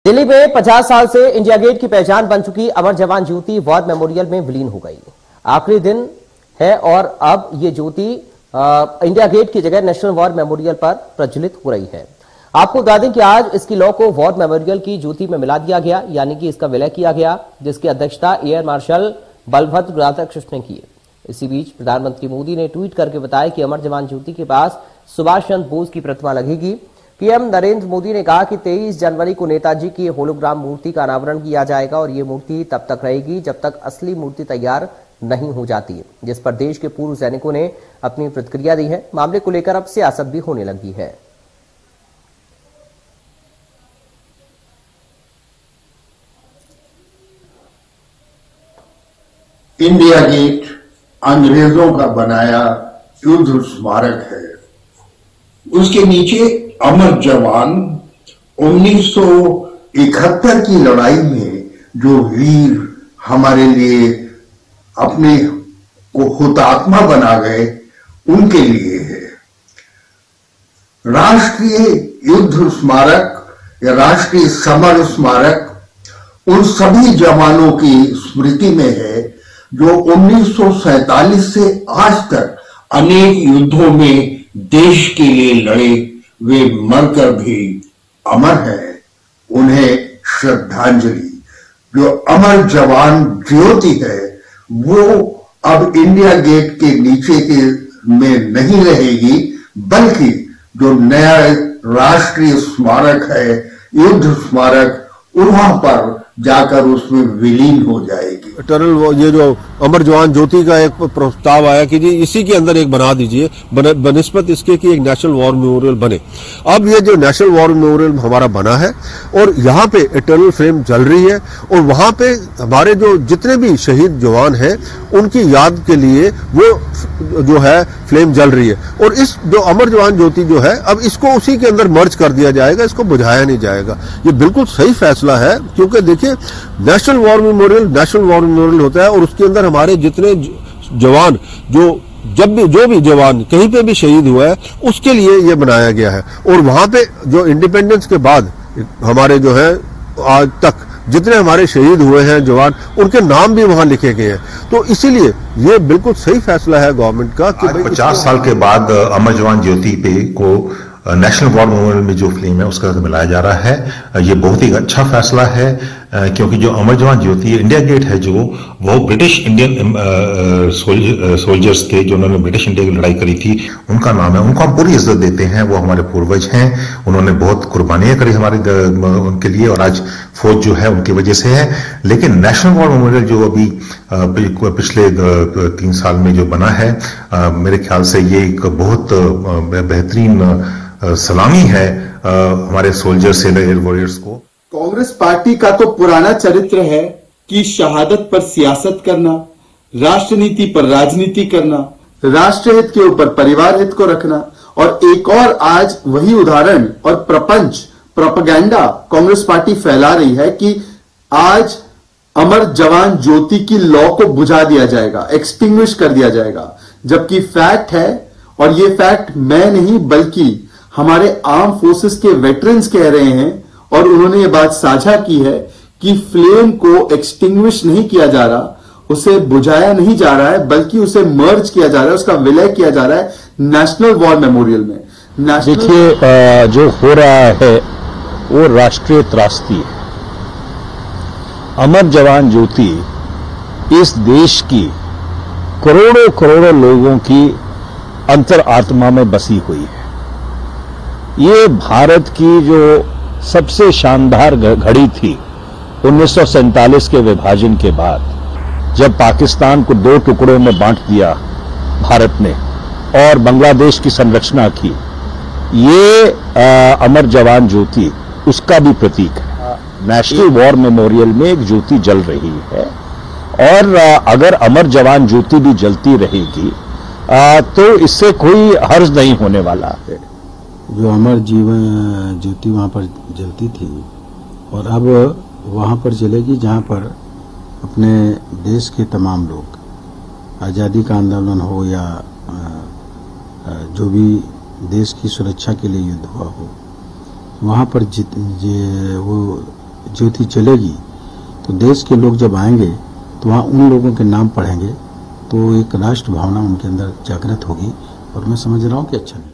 दिल्ली में 50 साल से इंडिया गेट की पहचान बन चुकी अमर जवान ज्योति वॉर मेमोरियल में विलीन हो गई। आखिरी दिन है और अब ये ज्योति इंडिया गेट की जगह नेशनल वॉर मेमोरियल पर प्रज्वलित हो रही है। आपको बता दें कि आज इसकी लौ को वॉर मेमोरियल की ज्योति में मिला दिया गया, यानी कि इसका विलय किया गया, जिसकी अध्यक्षता एयर मार्शल बलभद्र राधाकृष्णन ने की। इसी बीच प्रधानमंत्री मोदी ने ट्वीट करके बताया कि अमर जवान ज्योति के पास सुभाष चंद्र बोस की प्रतिमा लगेगी। पीएम नरेंद्र मोदी ने कहा कि 23 जनवरी को नेताजी की होलोग्राम मूर्ति का अनावरण किया जाएगा और ये मूर्ति तब तक रहेगी जब तक असली मूर्ति तैयार नहीं हो जाती, जिस पर देश के पूर्व सैनिकों ने अपनी प्रतिक्रिया दी है। मामले को लेकर अब सियासत भी होने लगी है। इंडिया गेट अंग्रेजों का बनाया युद्ध स्मारक है। उसके नीचे अमर जवान 1971 की लड़ाई में जो वीर हमारे लिए अपने को हुतात्मा बना गए, उनके लिए है। राष्ट्रीय युद्ध स्मारक या राष्ट्रीय समर स्मारक उन सभी जवानों की स्मृति में है जो 1947 से आज तक अनेक युद्धों में देश के लिए लड़े। वे मरकर भी अमर हैं। उन्हें श्रद्धांजलि। जो अमर जवान ज्योति है वो अब इंडिया गेट के नीचे के में नहीं रहेगी, बल्कि जो नया राष्ट्रीय स्मारक है, युद्ध स्मारक, वहां पर जाकर उसमें विलीन हो जाएगी। इटर्नल ये जो अमर जवान ज्योति का एक प्रस्ताव आया कि जी इसी के अंदर एक बना दीजिए, बनिस्बत इसके कि एक नेशनल वॉर मेमोरियल बने। अब ये जो नेशनल वॉर मेमोरियल हमारा बना है और यहाँ पे इटर्नल फ्लेम जल रही है और वहां पे हमारे जो जितने भी शहीद जवान हैं उनकी याद के लिए वो जो है फ्लेम जल रही है। और इस जो अमर जवान ज्योति जो है अब इसको उसी के अंदर मर्ज कर दिया जाएगा, इसको बुझाया नहीं जाएगा। ये बिल्कुल सही फैसला है, क्योंकि देखिए नेशनल वॉर मेमोरियल होता है और उसके अंदर हमारे जितने जवान जो भी जवान कहीं पे भी शहीद हुआ है उसके लिए ये बनाया गया है। और वहां पे जो इंडिपेंडेंस के बाद हमारे जो है आज तक जितने हमारे शहीद हुए हैं जवान, उनके नाम भी वहां लिखे गए हैं। तो इसीलिए ये बिल्कुल सही फैसला है गवर्नमेंट का कि 50 साल के बाद अमर जवान ज्योति पे को नेशनल वॉर मेमोरियल में जो फ्लेम है उसका मिलाया जा रहा है। ये बहुत ही अच्छा फैसला है, क्योंकि जो अमर जवान ज्योति इंडिया गेट है जो वो ब्रिटिश इंडियन सोल्जर्स थे जो उन्होंने ब्रिटिश इंडिया की लड़ाई करी थी, उनका नाम है। उनको हम पूरी इज्जत देते हैं। वो हमारे पूर्वज हैं, उन्होंने बहुत कुर्बानियां करी हमारे उनके लिए और आज फौज जो है उनकी वजह से है। लेकिन नेशनल वॉर मेमोरियल जो अभी पिछले 3 साल में जो बना है, मेरे ख्याल से ये एक बहुत बेहतरीन सलामी है हमारे सोल्जर से एयर वॉरियर्स को। कांग्रेस पार्टी का तो पुराना चरित्र है कि शहादत पर सियासत करना, राष्ट्रनीति पर राजनीति करना, राष्ट्र हित के ऊपर परिवार हित को रखना। और एक और आज वही उदाहरण और प्रपंच प्रोपेगेंडा कांग्रेस पार्टी फैला रही है कि आज अमर जवान ज्योति की लौ को बुझा दिया जाएगा, एक्सटिंग्विश कर दिया जाएगा। जबकि फैक्ट है, और ये फैक्ट मैं नहीं बल्कि हमारे आर्म फोर्सेस के वेटरन्स कह रहे हैं और उन्होंने ये बात साझा की है कि फ्लेम को एक्सटिंग्विश नहीं किया जा रहा, उसे बुझाया नहीं जा रहा है, बल्कि उसे मर्ज किया जा रहा है, उसका विलय किया जा रहा है नेशनल वॉर मेमोरियल में। देखिए जो हो रहा है वो राष्ट्रीय त्रासदी है। अमर जवान ज्योति इस देश की करोड़ों करोड़ों लोगों की अंतर आत्मा में बसी हुई है। ये भारत की जो सबसे शानदार घड़ी थी 1947 के विभाजन के बाद, जब पाकिस्तान को 2 टुकड़ों में बांट दिया भारत ने और बांग्लादेश की संरचना की, ये अमर जवान ज्योति उसका भी प्रतीक है। नेशनल वॉर मेमोरियल में एक ज्योति जल रही है और अगर अमर जवान ज्योति भी जलती रहेगी तो इससे कोई हर्ज नहीं होने वाला है। जो अमर जीवन ज्योति वहाँ पर जलती थी और अब वहाँ पर जलेगी जहाँ पर अपने देश के तमाम लोग, आज़ादी का आंदोलन हो या जो भी देश की सुरक्षा के लिए युद्ध हुआ हो, वहाँ पर वो ज्योति जलेगी तो देश के लोग जब आएंगे तो वहाँ उन लोगों के नाम पढ़ेंगे तो एक राष्ट्र भावना उनके अंदर जागृत होगी और मैं समझ रहा हूँ कि अच्छा नहीं।